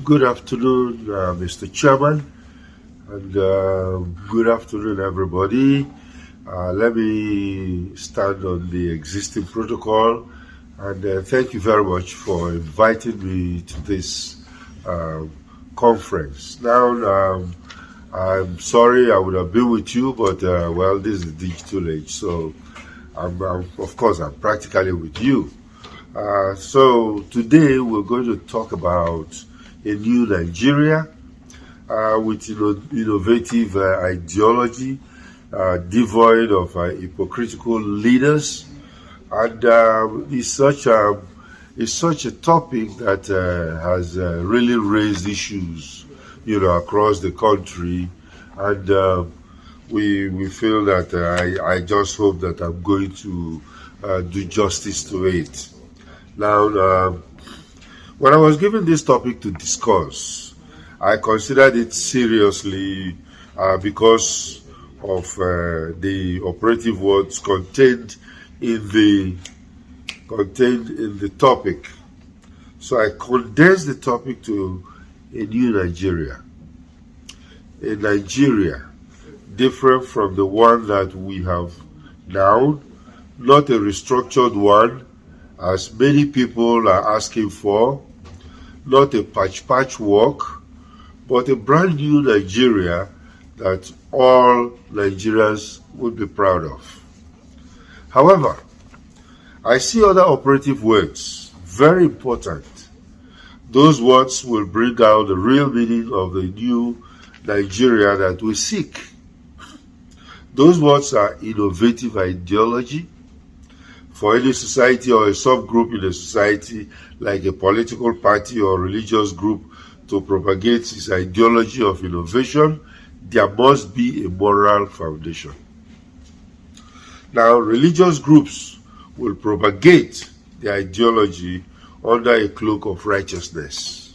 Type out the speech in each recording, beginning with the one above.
Good afternoon, Mr. Chairman, and good afternoon, everybody. Let me stand on the existing protocol, and thank you very much for inviting me to this conference. Now, I'm sorry I would have been with you, but well, this is digital age, so of course, I'm practically with you. So today we're going to talk about a new Nigeria with innovative ideology, devoid of hypocritical leaders, and it's such a topic that has really raised issues, across the country, and we feel that I just hope that I'm going to do justice to it. Now, when I was given this topic to discuss, I considered it seriously because of the operative words contained in the topic. So I condensed the topic to a new Nigeria. A Nigeria different from the one that we have now, not a restructured one, as many people are asking for, not a patchwork, but a brand new Nigeria that all Nigerians would be proud of. However, I see other operative words, very important. Those words will bring out the real meaning of the new Nigeria that we seek. Those words are innovative ideology. For any society or a subgroup in a society, like a political party or religious group, to propagate its ideology of innovation, there must be a moral foundation. Now, religious groups will propagate their ideology under a cloak of righteousness.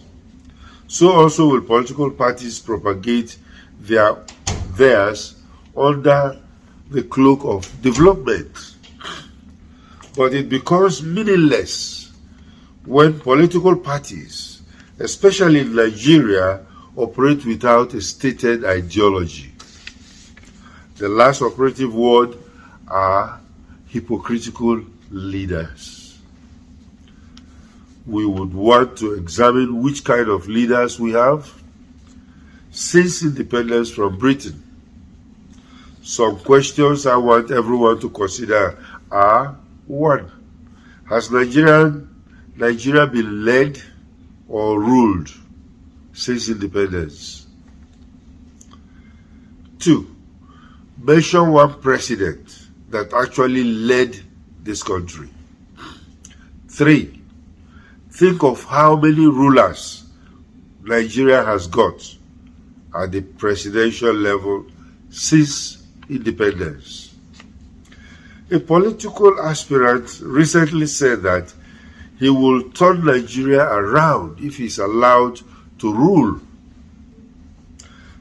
So also will political parties propagate theirs under the cloak of development. But it becomes meaningless when political parties, especially in Nigeria, operate without a stated ideology. The last operative word are hypocritical leaders. We would want to examine which kind of leaders we have since independence from Britain. Some questions I want everyone to consider are: 1. Has Nigeria been led or ruled since independence? 2. Mention one president that actually led this country. 3. Think of how many rulers Nigeria has got at the presidential level since independence. A political aspirant recently said that he will turn Nigeria around if he's allowed to rule.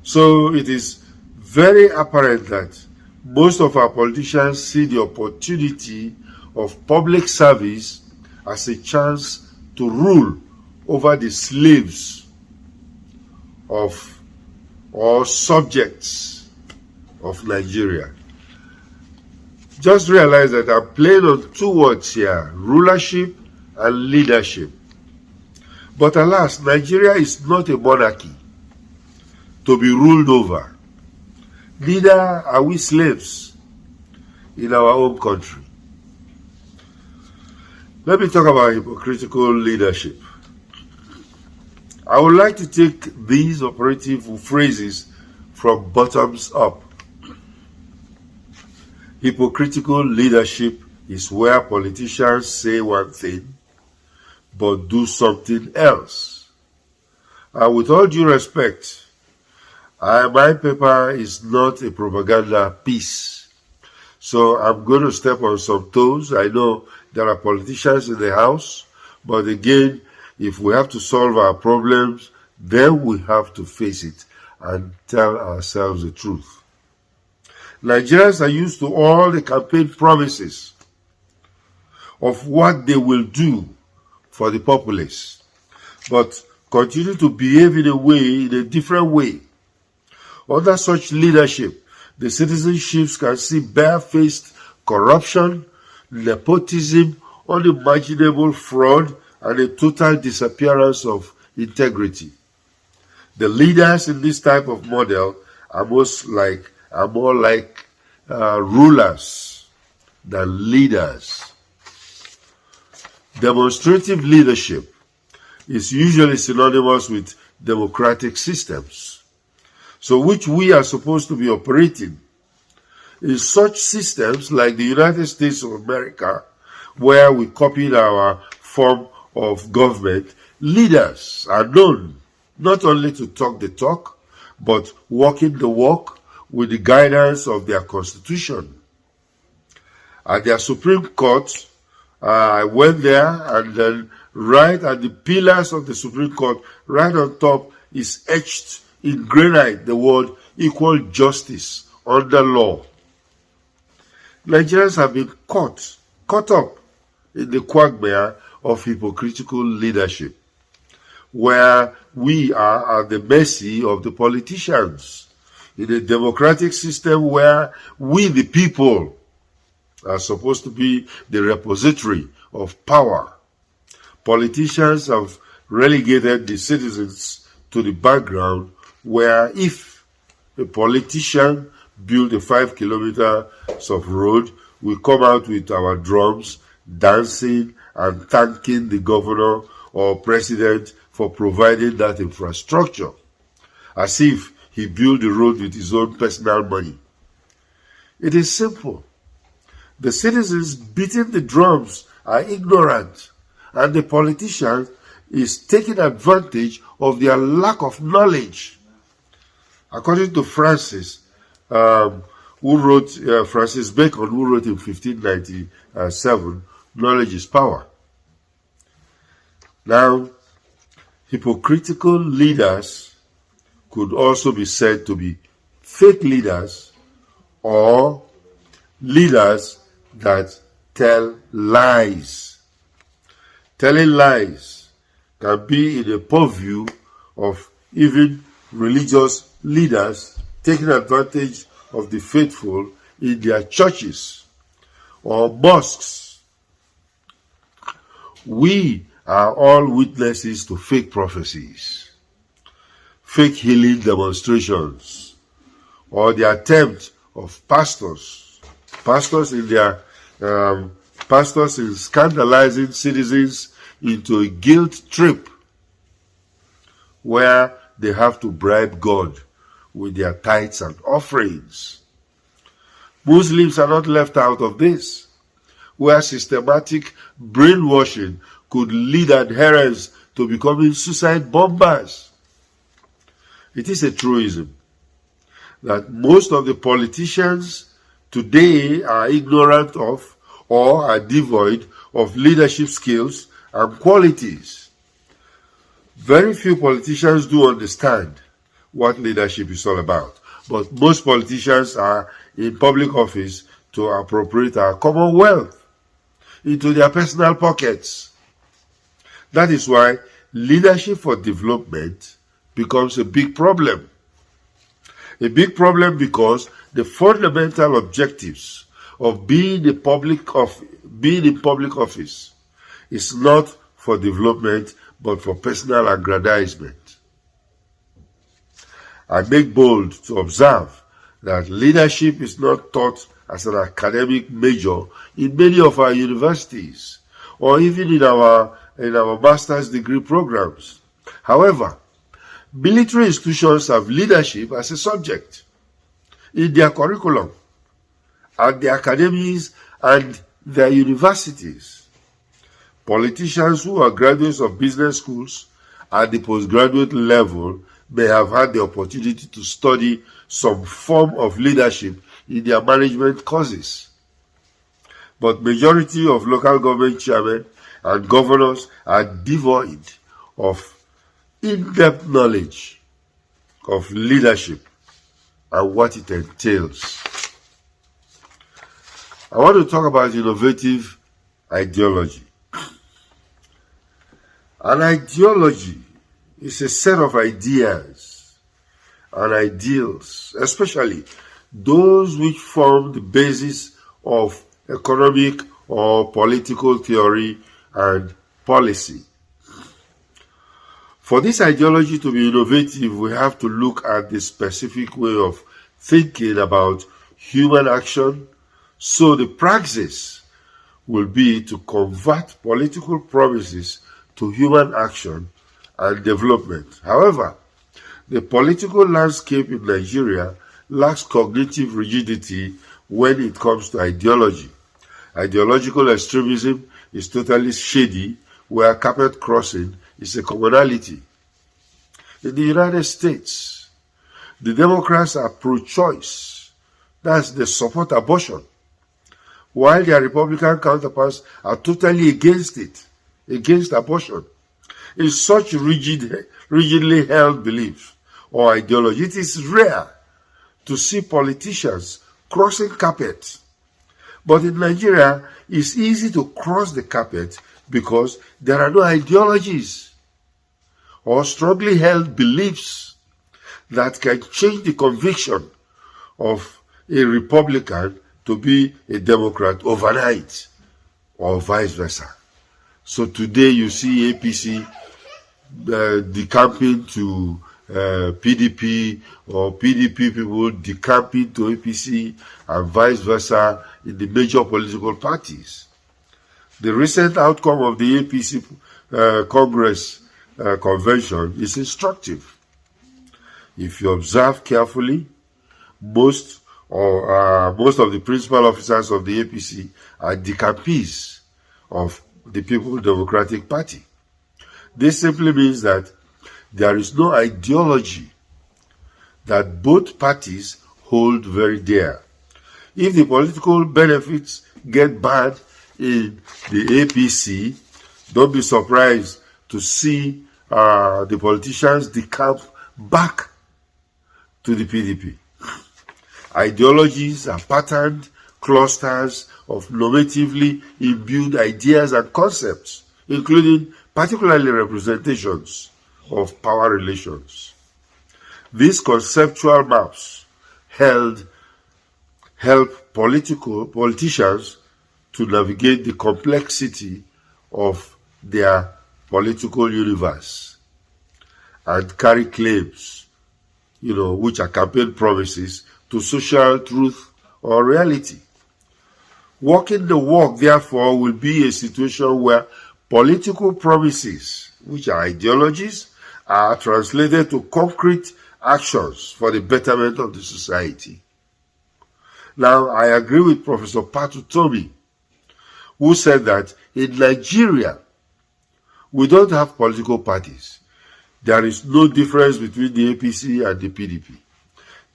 So it is very apparent that most of our politicians see the opportunity of public service as a chance to rule over the slaves of or subjects of Nigeria. Just realize that I'm playing on two words here: rulership and leadership. But alas, Nigeria is not a monarchy to be ruled over. Neither are we slaves in our own country. Let me talk about hypocritical leadership. I would like to take these operative phrases from bottoms up. Hypocritical leadership is where politicians say one thing but do something else. And with all due respect, My paper is not a propaganda piece. So I'm going to step on some toes. I know there are politicians in the House, but again, if we have to solve our problems, then we have to face it and tell ourselves the truth. Nigerians are used to all the campaign promises of what they will do for the populace, but continue to behave in a different way. Under such leadership, the citizenships can see barefaced corruption, nepotism, unimaginable fraud, and a total disappearance of integrity. The leaders in this type of model are more like rulers than leaders. Demonstrative leadership is usually synonymous with democratic systems, so which we are supposed to be operating. In such systems like the United States of America, where we copied our form of government, leaders are known not only to talk the talk, but walking the walk with the guidance of their constitution. At their Supreme Court, I went there, and then right at the pillars of the Supreme Court, right on top, is etched in granite the word equal justice under law. Nigerians have been caught up in the quagmire of hypocritical leadership, where we are at the mercy of the politicians. In a democratic system where we, the people, are supposed to be the repository of power, politicians have relegated the citizens to the background, where if a politician build a 5 kilometers of road, we come out with our drums, dancing and thanking the governor or president for providing that infrastructure, as if he built the road with his own personal money. It is simple. The citizens beating the drums are ignorant, and the politician is taking advantage of their lack of knowledge. According to Francis Bacon, who wrote in 1597, knowledge is power. Now, hypocritical leaders could also be said to be fake leaders or leaders that tell lies. Telling lies can be in the purview of even religious leaders taking advantage of the faithful in their churches or mosques. We are all witnesses to fake prophecies, fake healing demonstrations, or the attempt of pastors in scandalizing citizens into a guilt trip where they have to bribe God with their tithes and offerings. Muslims are not left out of this, where systematic brainwashing could lead adherents to becoming suicide bombers. It is a truism that most of the politicians today are ignorant of or are devoid of leadership skills and qualities. Very few politicians do understand what leadership is all about, but most politicians are in public office to appropriate our common wealth into their personal pockets. That is why leadership for development becomes a big problem. A big problem because the fundamental objectives of being in public office is not for development but for personal aggrandizement. I make bold to observe that leadership is not taught as an academic major in many of our universities or even in our master's degree programs. However, military institutions have leadership as a subject in their curriculum, at their academies and their universities. Politicians who are graduates of business schools at the postgraduate level may have had the opportunity to study some form of leadership in their management courses. But majority of local government chairmen and governors are devoid of in-depth knowledge of leadership and what it entails. I want to talk about innovative ideology. An ideology is a set of ideas and ideals, especially those which form the basis of economic or political theory and policy. For this ideology to be innovative, we have to look at the specific way of thinking about human action, so the praxis will be to convert political promises to human action and development. However, the political landscape in Nigeria lacks cognitive rigidity when it comes to ideology. Ideological extremism is totally shady, where carpet crossing is a commonality. In the United States, the Democrats are pro-choice. That's, they support abortion, while their Republican counterparts are totally against it, against abortion. In such rigidly held belief or ideology, it is rare to see politicians crossing carpet. But in Nigeria, it's easy to cross the carpet because there are no ideologies or strongly held beliefs that can change the conviction of a Republican to be a Democrat overnight, or vice versa. So today you see APC decamping to PDP, or PDP people decamping to APC, and vice versa in the major political parties. The recent outcome of the APC Congress convention is instructive. If you observe carefully, most of the principal officers of the APC are decampees of the People's Democratic Party. This simply means that there is no ideology that both parties hold very dear. If the political benefits get bad in the APC, don't be surprised to see the politicians decamp back to the PDP. Ideologies are patterned clusters of normatively imbued ideas and concepts, including particularly representations of power relations. These conceptual maps help politicians to navigate the complexity of their political universe and carry claims, which are campaign promises, to social truth or reality. Walking the walk, therefore, will be a situation where political promises, which are ideologies, are translated to concrete actions for the betterment of the society. Now, I agree with Professor Patu Tomi, who said that in Nigeria, we don't have political parties. There is no difference between the APC and the PDP.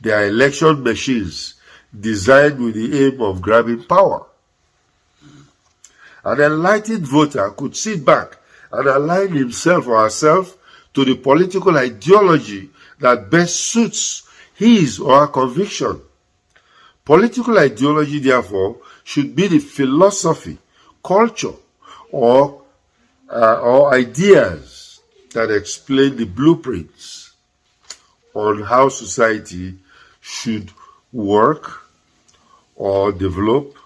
They are election machines designed with the aim of grabbing power. An enlightened voter could sit back and align himself or herself to the political ideology that best suits his or her conviction. Political ideology, therefore, should be the philosophy, culture, or ideas that explain the blueprints on how society should work or develop.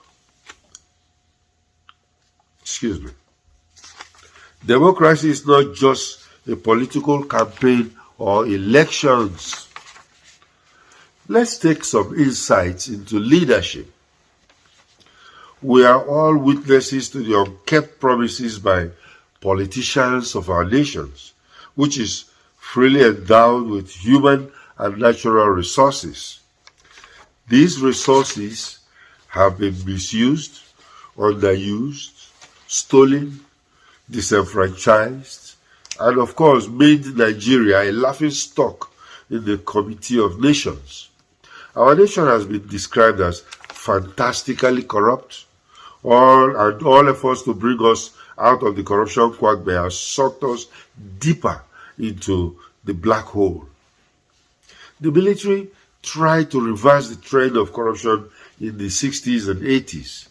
Democracy is not just a political campaign or elections. Let's take some insights into leadership. We are all witnesses to the unkept promises by politicians of our nations, which is freely endowed with human and natural resources. These resources have been misused, underused, stolen, disenfranchised, and of course made Nigeria a laughingstock in the Committee of Nations. Our nation has been described as fantastically corrupt. All efforts to bring us out of the corruption quagmire have sucked us deeper into the black hole. The military tried to reverse the trend of corruption in the 60s and 80s.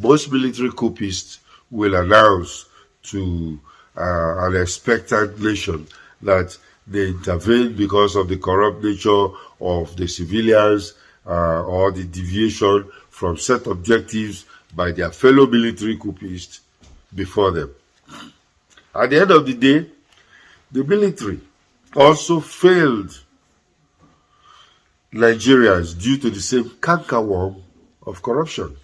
Most military coupists will announce to an expectant nation that they intervened because of the corrupt nature of the civilians or the deviation from set objectives by their fellow military coupists before them. At the end of the day, the military also failed Nigerians due to the same cankerworm of corruption.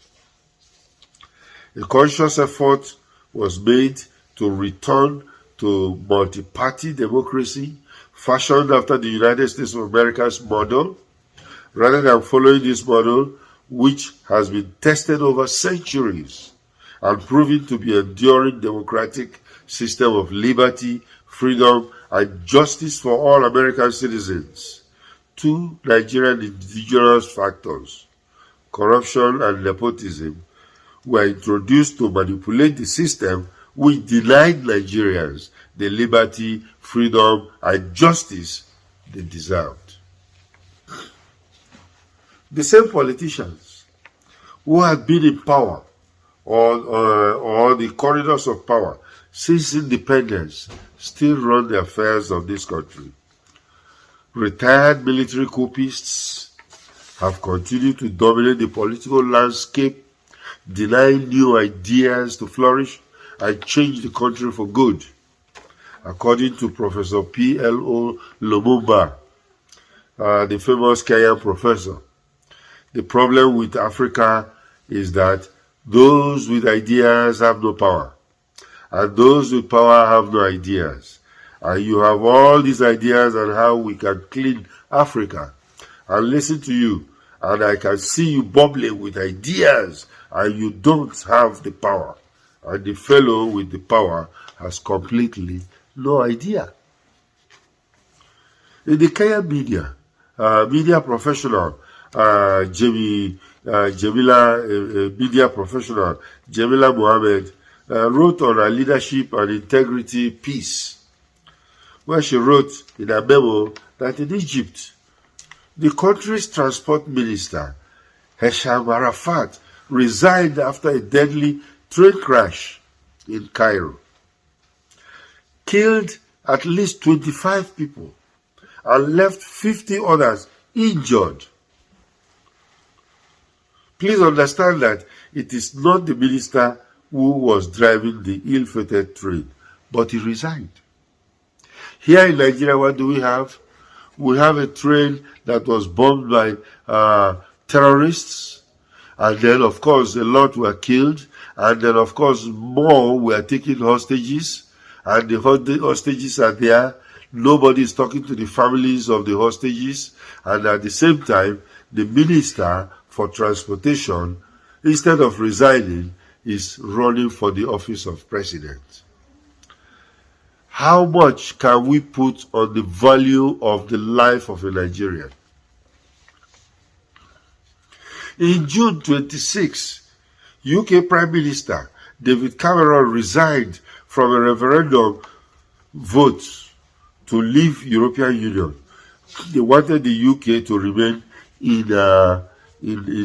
A conscious effort was made to return to multi-party democracy fashioned after the United States of America's model, rather than following this model, which has been tested over centuries and proven to be an enduring democratic system of liberty, freedom, and justice for all American citizens. Two Nigerian indigenous factors, corruption and nepotism, were introduced to manipulate the system which denied Nigerians the liberty, freedom, and justice they deserved. The same politicians who had been in power or the corridors of power since independence still run the affairs of this country. Retired military coupists have continued to dominate the political landscape, denying new ideas to flourish and change the country for good. According to Professor P.L.O. Lumumba, the famous Kenyan professor, the problem with Africa is that those with ideas have no power, and those with power have no ideas. And you have all these ideas on how we can clean Africa. And listen to you, and I can see you bubbling with ideas, and you don't have the power. And the fellow with the power has completely no idea. In the Kenyan media, media professional, media professional Jamila Mohammed wrote on a leadership and integrity piece, where she wrote in a memo that in Egypt, the country's transport minister, Hesham Arafat, resigned after a deadly train crash in Cairo, killed at least 25 people, and left 50 others injured. Please understand that it is not the minister who was driving the ill-fated train, but he resigned. Here in Nigeria, what do we have? We have a train that was bombed by terrorists, and then, of course, a lot were killed, and then, of course, more were taken hostages, and the hostages are there. Nobody is talking to the families of the hostages, and at the same time, the minister for transportation, instead of resigning, is running for the office of president. How much can we put on the value of the life of a Nigerian? In June 26, UK Prime Minister David Cameron resigned from a referendum vote to leave European Union. They wanted the UK to remain in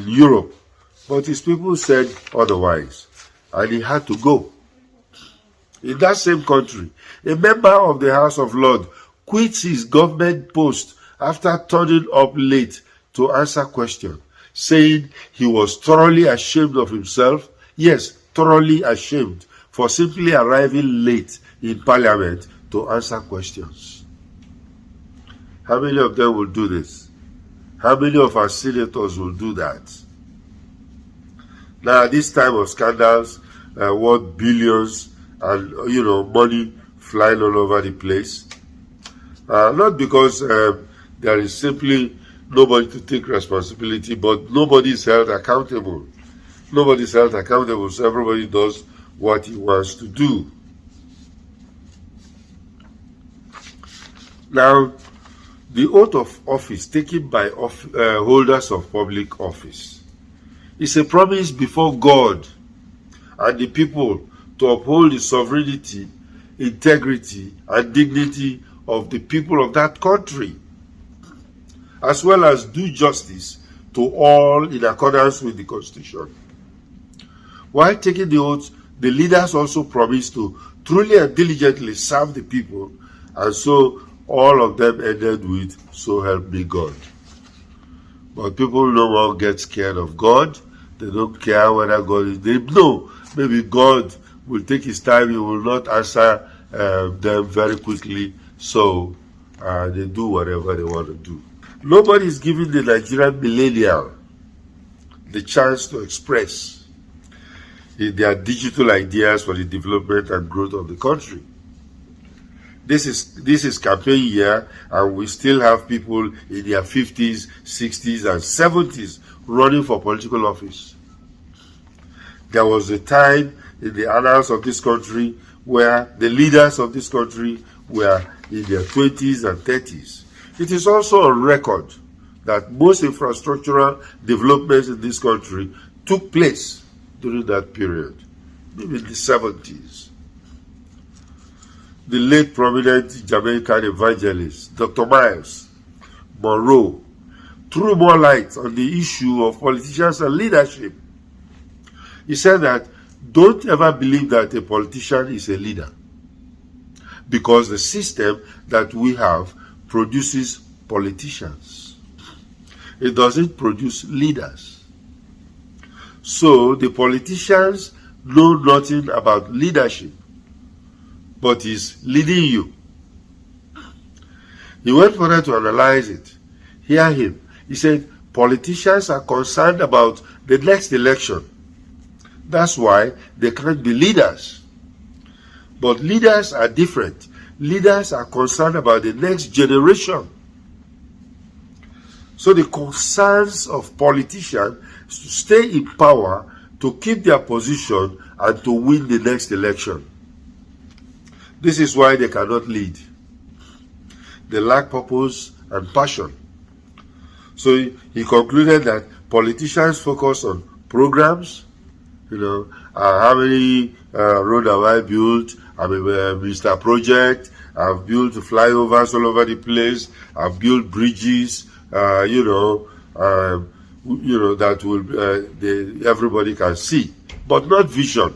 Europe, but his people said otherwise, and he had to go. In that same country, a member of the House of Lords quits his government post after turning up late to answer questions, saying he was thoroughly ashamed of himself, yes, thoroughly ashamed, for simply arriving late in Parliament to answer questions. How many of them will do this? How many of our senators will do that? Now, at this time of scandals, worth billions and, money flying all over the place, not because there is simply nobody to take responsibility, but nobody is held accountable. Nobody is held accountable, so everybody does what he wants to do. Now, The oath of office taken by holders of public office is a promise before God and the people to uphold the sovereignty, integrity, and dignity of the people of that country, as well as do justice to all in accordance with the Constitution. While taking the oath, the leaders also promised to truly and diligently serve the people, and so all of them ended with, "So help me God." But people no more get scared of God. They don't care whether God is. They know maybe God will take his time. He will not answer them very quickly. So they do whatever they want to do. Nobody is giving the Nigerian millennial the chance to express their digital ideas for the development and growth of the country. This is campaign year, and we still have people in their 50s, 60s, and 70s running for political office. There was a time in the annals of this country where the leaders of this country were in their 20s and 30s. It is also on record that most infrastructural developments in this country took place during that period, maybe in the 70s. The late prominent Jamaican evangelist, Dr. Miles Monroe, threw more light on the issue of politicians and leadership. He said that don't ever believe that a politician is a leader, because the system that we have produces politicians. It doesn't produce leaders. So the politicians know nothing about leadership, but is leading you. He went further to analyze it. Hear him. He said, politicians are concerned about the next election. That's why they can't be leaders. But leaders are different. Leaders are concerned about the next generation. So the concerns of politicians is to stay in power, to keep their position, and to win the next election. This is why they cannot lead. They lack purpose and passion. So he concluded that politicians focus on programs. How many road have I built? I'm a Mr. Project. I've built flyovers all over the place. I've built bridges. That will everybody can see, but not vision.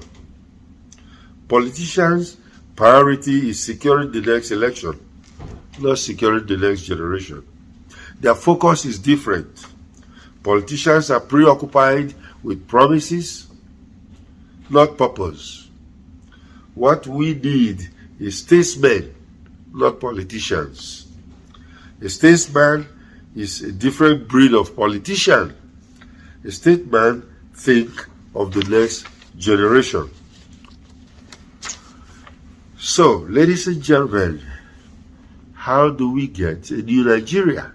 Politicians' priority is securing the next election, not securing the next generation. Their focus is different. Politicians are preoccupied with promises, not purpose. What we need is statesmen, not politicians. A statesman is a different breed of politician. A statesman thinks of the next generation. So, ladies and gentlemen, how do we get a new Nigeria?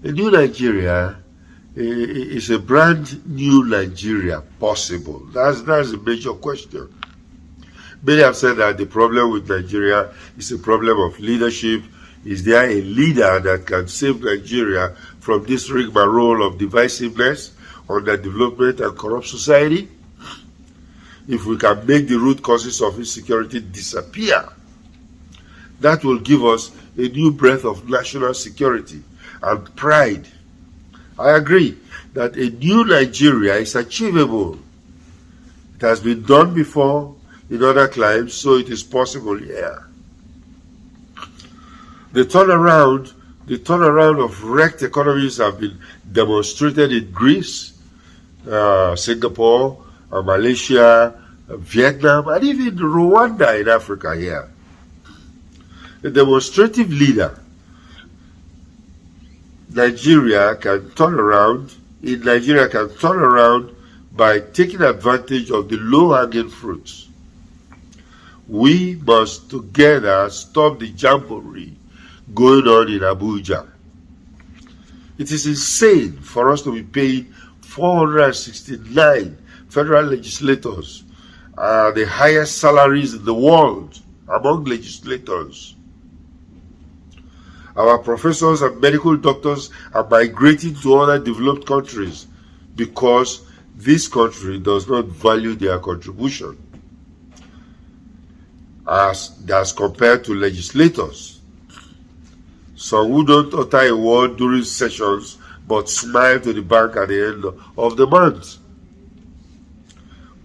A new Nigeria is a brand new Nigeria possible? That's a major question. Many have said that the problem with Nigeria is a problem of leadership. Is there a leader that can save Nigeria from this rigmarole of divisiveness, underdevelopment, and corrupt society? If we can make the root causes of insecurity disappear, that will give us a new breath of national security and pride. I agree that a new Nigeria is achievable. It has been done before in other climes, so it is possible here. The turnaround of wrecked economies have been demonstrated in Greece, Singapore, Malaysia, Vietnam, and even Rwanda in Africa here. A demonstrative leader, Nigeria can turn around by taking advantage of the low-hanging fruits. We must together stop the jamboree going on in Abuja. It is insane for us to be paying 469 federal legislators, the highest salaries in the world among legislators. Our professors and medical doctors are migrating to other developed countries because this country does not value their contribution as compared to legislators. Some who don't utter a word during sessions but smile to the bank at the end of the month.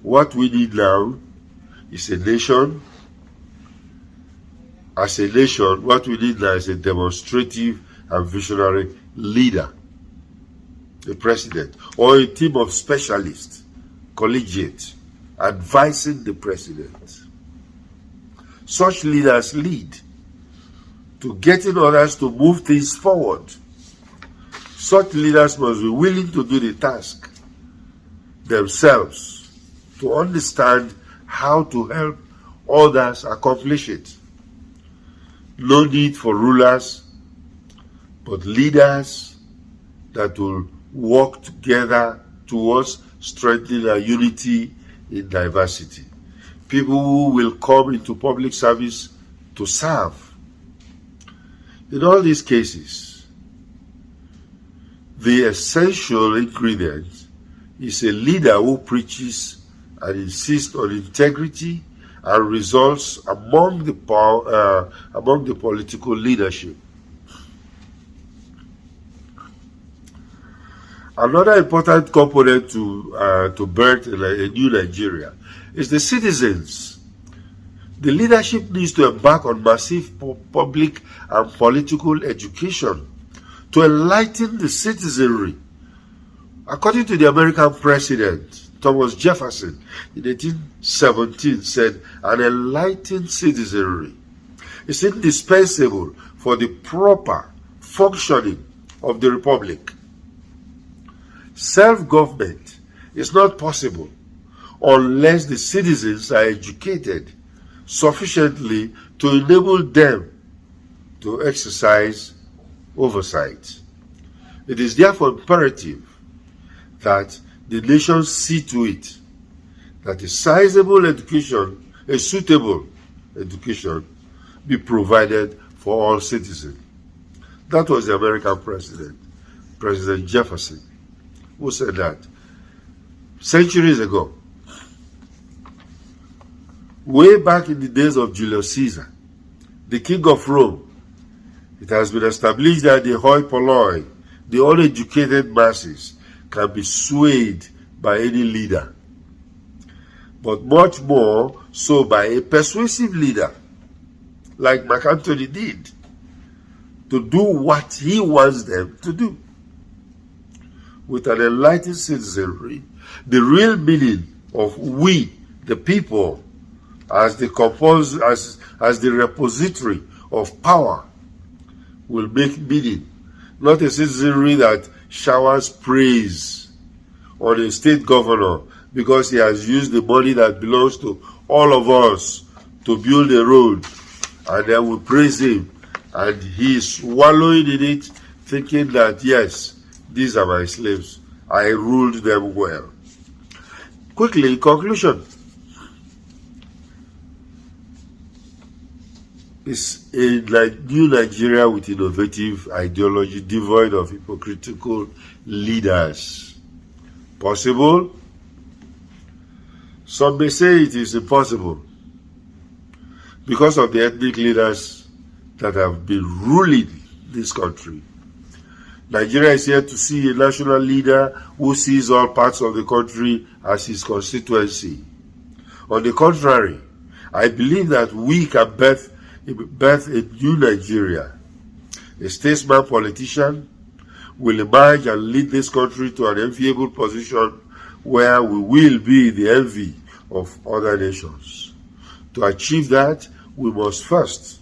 What we need now is a nation. As a nation, what we need now is a demonstrative and visionary leader, a president, or a team of specialists, collegiate, advising the president. Such leaders lead to getting others to move things forward. Such leaders must be willing to do the task themselves, to understand how to help others accomplish it. No need for rulers, but leaders that will work together towards strengthening our unity in diversity. People who will come into public service to serve. In all these cases, the essential ingredient is a leader who preaches and insists on integrity and results among the political leadership. Another important component to birth a new Nigeria is the citizens. The leadership needs to embark on massive public and political education to enlighten the citizenry. According to the American president, Thomas Jefferson, in 1817 said, an enlightened citizenry is indispensable for the proper functioning of the republic. Self-government is not possible unless the citizens are educated sufficiently to enable them to exercise oversight. It is therefore imperative that the nation see to it that a sizable education, a suitable education, be provided for all citizens. That was the American president, President Jefferson, who said that centuries ago. Way back in the days of Julius Caesar, the king of Rome, it has been established that the hoi polloi, the uneducated masses, can be swayed by any leader, but much more so by a persuasive leader, like Mark Antony did, to do what he wants them to do. With an enlightened citizenry, the real meaning of we, the people, as the repository of power, will make meaning. Not a citizenry that showers praise on a state governor because he has used the money that belongs to all of us to build a road, and then we praise him, and he is swallowing in it, thinking that, yes, these are my slaves, I ruled them well. Quickly, in conclusion, is a new Nigeria with innovative ideology devoid of hypocritical leaders possible? Some may say it is impossible because of the ethnic leaders that have been ruling this country. Nigeria is here to see a national leader who sees all parts of the country as his constituency. On the contrary, I believe that we can birth a new Nigeria. A statesman politician will emerge and lead this country to an enviable position where we will be the envy of other nations. To achieve that, we must first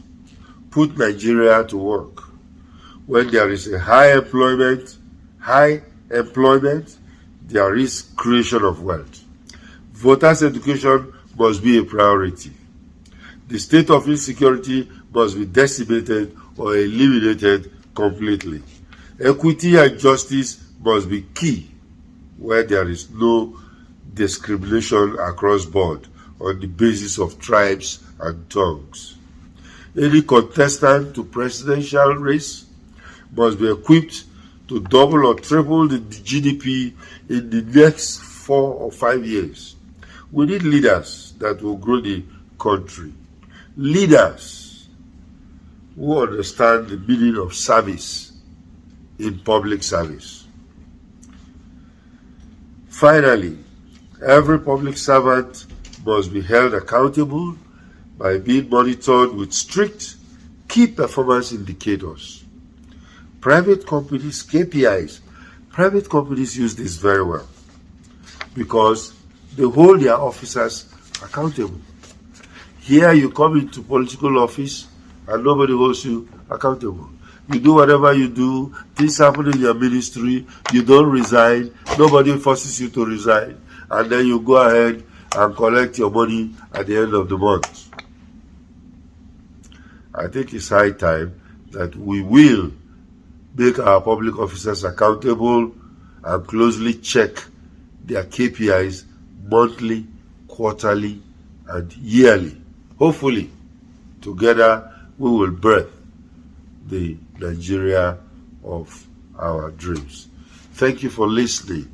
put Nigeria to work. When there is a high employment, there is creation of wealth. Voters' education must be a priority. The state of insecurity must be decimated or eliminated completely. Equity and justice must be key where there is no discrimination across board on the basis of tribes and tongues. Any contestant to presidential race must be equipped to double or triple the GDP in the next 4 or 5 years. We need leaders that will grow the country. Leaders who understand the meaning of service in public service. Finally, every public servant must be held accountable by being monitored with strict key performance indicators. Private companies, KPIs, private companies use this very well because they hold their officers accountable. Here you come into political office and nobody holds you accountable. You do whatever you do, things happen in your ministry, you don't resign, nobody forces you to resign, and then you go ahead and collect your money at the end of the month. I think it's high time that we will make our public officers accountable and closely check their KPIs monthly, quarterly, and yearly. Hopefully, together we will birth the Nigeria of our dreams. Thank you for listening.